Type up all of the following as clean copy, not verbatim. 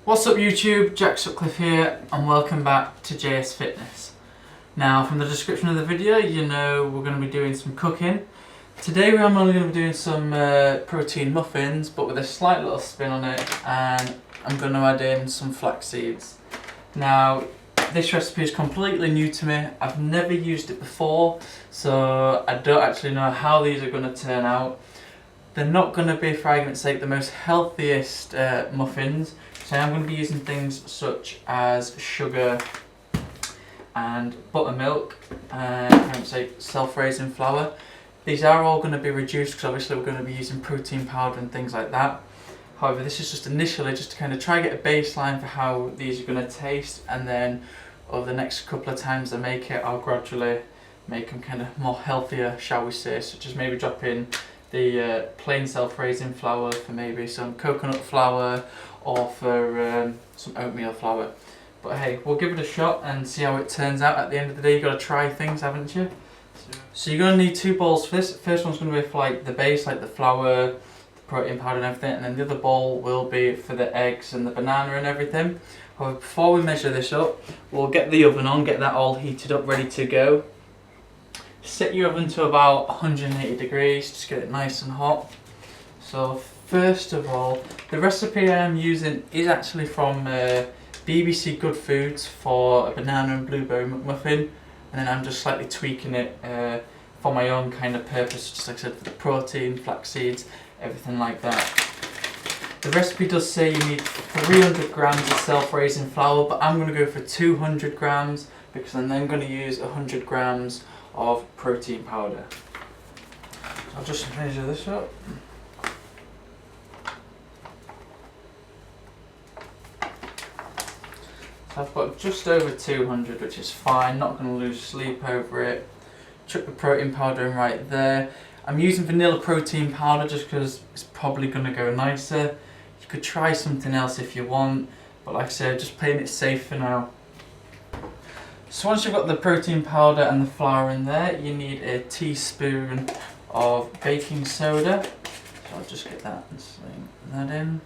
What's up YouTube, Jack Sutcliffe here and welcome back to JS Fitness. Now from the description of the video you know we're going to be doing some cooking. Today I'm only going to be doing some protein muffins but with a slight little spin on it, and I'm going to add in some flax seeds. Now this recipe is completely new to me, I've never used it before, so I don't actually know how these are going to turn out. They're not going to be, for argument's sake, the most healthiest muffins. So I'm going to be using things such as sugar and buttermilk, for argument's sake, self-raising flour. These are all going to be reduced because obviously we're going to be using protein powder and things like that. However, this is just initially just to kind of try and get a baseline for how these are going to taste, and then over the next couple of times I make it, I'll gradually make them kind of more healthier, shall we say, such as maybe drop in the plain self-raising flour for maybe some coconut flour or for some oatmeal flour. But hey, we'll give it a shot and see how it turns out. At the end of the day, you've got to try things, haven't you? So you're going to need two bowls for this. The first one's going to be for like the base, like the flour, the protein powder and everything, and then the other bowl will be for the eggs and the banana and everything. However, before we measure this up, we'll get the oven on, get that all heated up, ready to go. Set your oven to about 180 degrees, just get it nice and hot. So first of all, the recipe I'm using is actually from BBC Good Foods for a banana and blueberry McMuffin, and then I'm just slightly tweaking it for my own kind of purpose, just like I said, for the protein, flax seeds, everything like that. The recipe does say you need 300 grams of self-raising flour, but I'm going to go for 200 grams because I'm then going to use 100 grams of protein powder. So I'll just measure this up. So I've got just over 200, which is fine, not going to lose sleep over it. Chuck the protein powder in right there. I'm using vanilla protein powder just because it's probably going to go nicer. You could try something else if you want, but like I said, just playing it safe for now. So once you've got the protein powder and the flour in there, you need a teaspoon of baking soda. So I'll just get that and sling that in.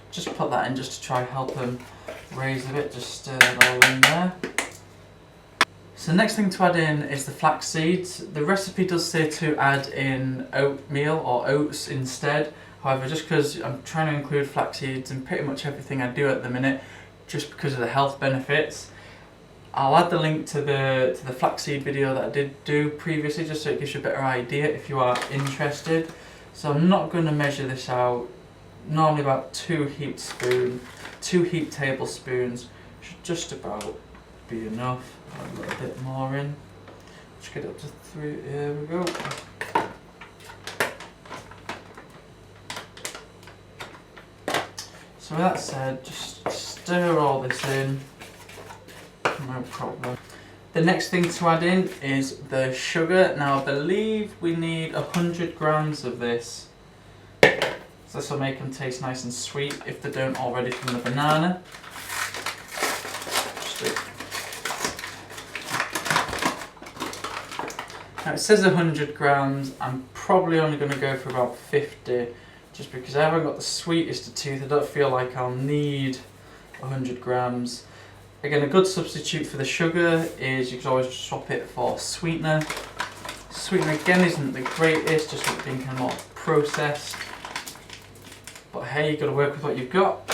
Just put that in just to try help them raise a bit, just stir that all in there. So the next thing to add in is the flax seeds. The recipe does say to add in oatmeal or oats instead. However, just because I'm trying to include flax seeds in pretty much everything I do at the minute, just because of the health benefits, I'll add the link to the flaxseed video that I did do previously, just so it gives you a better idea if you are interested. So I'm not going to measure this out. Normally about 2 heaped tablespoons should just about be enough. Add a little bit more in. Just get it up to 3. Here we go. So with that said, just stir all this in. No problem. The next thing to add in is the sugar. Now I believe we need 100 grams of this. So this will make them taste nice and sweet if they don't already from the banana. Now it says 100 grams, I'm probably only going to go for about 50 just because I haven't got the sweetest of teeth. I don't feel like I'll need 100 grams. Again, a good substitute for the sugar is you can always swap it for sweetener. Sweetener again isn't the greatest, just with being kind of more processed. But hey, you've got to work with what you've got.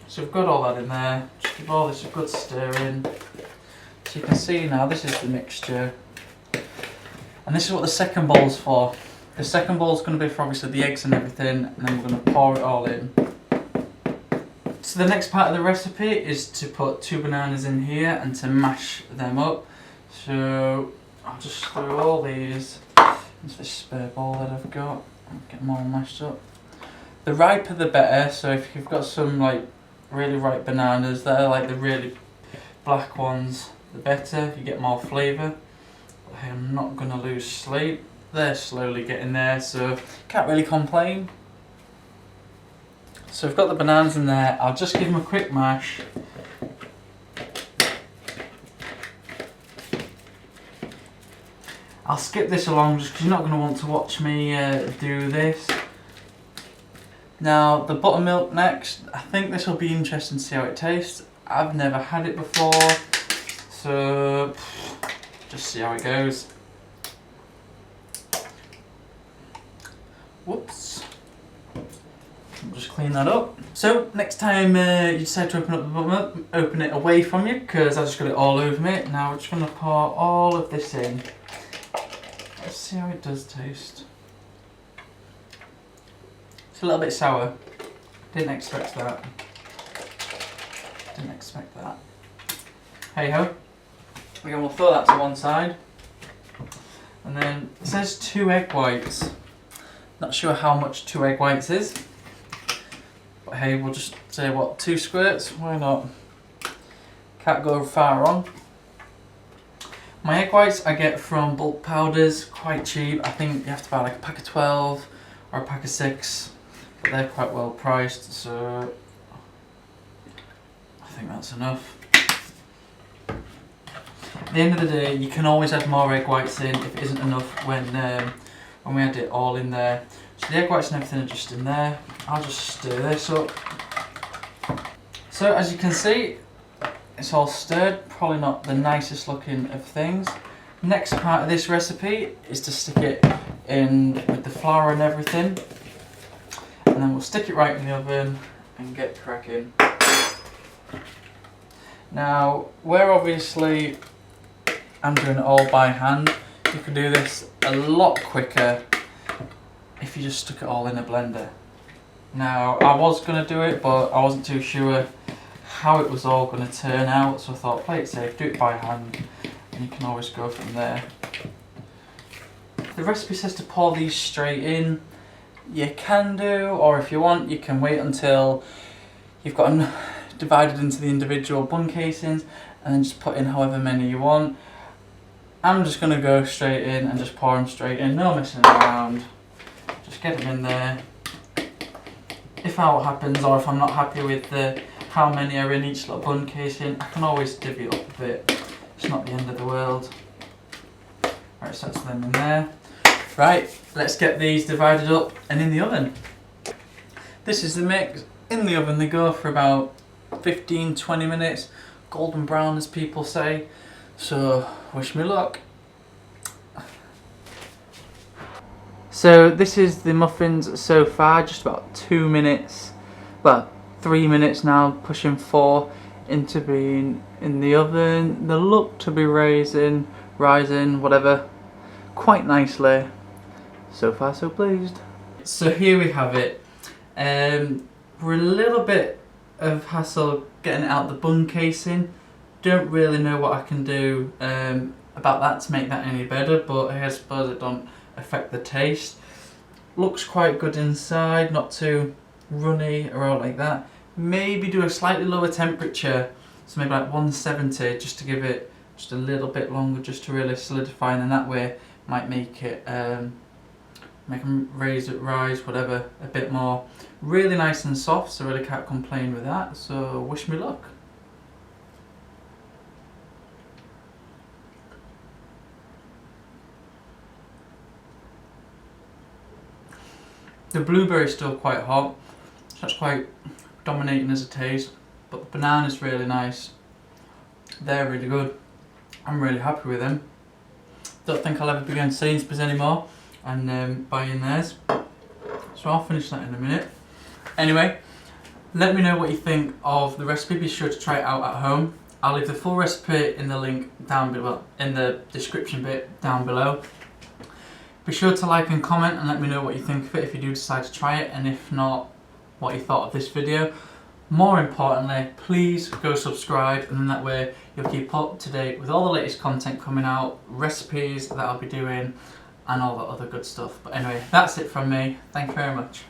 So we've got all that in there. Just give all this a good stir in. So you can see now this is the mixture. And this is what the second bowl's for. The second bowl's going to be for obviously the eggs and everything, and then we're going to pour it all in. So the next part of the recipe is to put 2 bananas in here and to mash them up. So I'll just throw all these into this spare bowl that I've got and get them all mashed up. The riper the better, so if you've got some like really ripe bananas that are like the really black ones, the better, you get more flavour. But hey, I'm not going to lose sleep. They're slowly getting there, so can't really complain. So we've got the bananas in there, I'll just give them a quick mash. I'll skip this along just because you're not going to want to watch me do this. Now the buttermilk next. I think this will be interesting to see how it tastes. I've never had it before, so just see how it goes. Whoops. I'll just clean that up. So next time you decide to open up the buttermilk, open it away from you, because I just got it all over me. Now we're just going to pour all of this in. Let's see how it does taste. It's a little bit sour. Didn't expect that. Didn't expect that. Hey ho. Again, we'll throw that to one side. And then it says 2 egg whites. Not sure how much 2 egg whites is. But hey, we'll just say what, 2 squirts? Why not? Can't go far wrong. My egg whites I get from bulk powders, quite cheap. I think you have to buy like a pack of 12 or a pack of 6. But they're quite well priced, so I think that's enough. At the end of the day, you can always add more egg whites in if it isn't enough when we had it all in there. So the egg whites and everything are just in there. I'll just stir this up. So as you can see, it's all stirred. Probably not the nicest looking of things. Next part of this recipe is to stick it in with the flour and everything. And then we'll stick it right in the oven and get cracking. Now, where obviously I'm doing it all by hand, you can do this a lot quicker if you just stuck it all in a blender. Now, I was going to do it, but I wasn't too sure how it was all going to turn out, so I thought, play it safe, do it by hand, and you can always go from there. The recipe says to pour these straight in. You can do, or if you want, you can wait until you've got them divided into the individual bun casings and then just put in however many you want. I'm just going to go straight in and just pour them straight in, no messing around. Just get them in there. If that happens, or if I'm not happy with how many are in each little bun casing, I can always divvy it up a bit. It's not the end of the world. Right, so that's them in there. Right, let's get these divided up and in the oven. This is the mix. In the oven they go for about 15-20 minutes. Golden brown as people say. So, wish me luck. So this is the muffins so far, just about 2 minutes, well 3 minutes now, pushing 4 into being in the oven. They look to be rising, whatever, quite nicely. So far so pleased. So here we have it. We're a little bit of hassle getting it out the bun casing. Don't really know what I can do about that to make that any better, but I suppose it don't affect the taste. Looks quite good inside, not too runny or out like that. Maybe do a slightly lower temperature, so maybe like 170, just to give it just a little bit longer, just to really solidify, and then that way might make it make them rise, whatever, a bit more. Really nice and soft, so really can't complain with that, so wish me luck. The blueberry is still quite hot, so that's quite dominating as a taste, but the banana is really nice. They're really good. I'm really happy with them. Don't think I'll ever be going to Sainsbury's anymore and buying theirs, so I'll finish that in a minute. Anyway, let me know what you think of the recipe. Be sure to try it out at home. I'll leave the full recipe in the link down below, in the description bit down below. Be sure to like and comment and let me know what you think of it if you do decide to try it, and if not, what you thought of this video. More importantly, please go subscribe, and then that way you'll keep up to date with all the latest content coming out, recipes that I'll be doing, and all that other good stuff. But anyway, that's it from me. Thank you very much.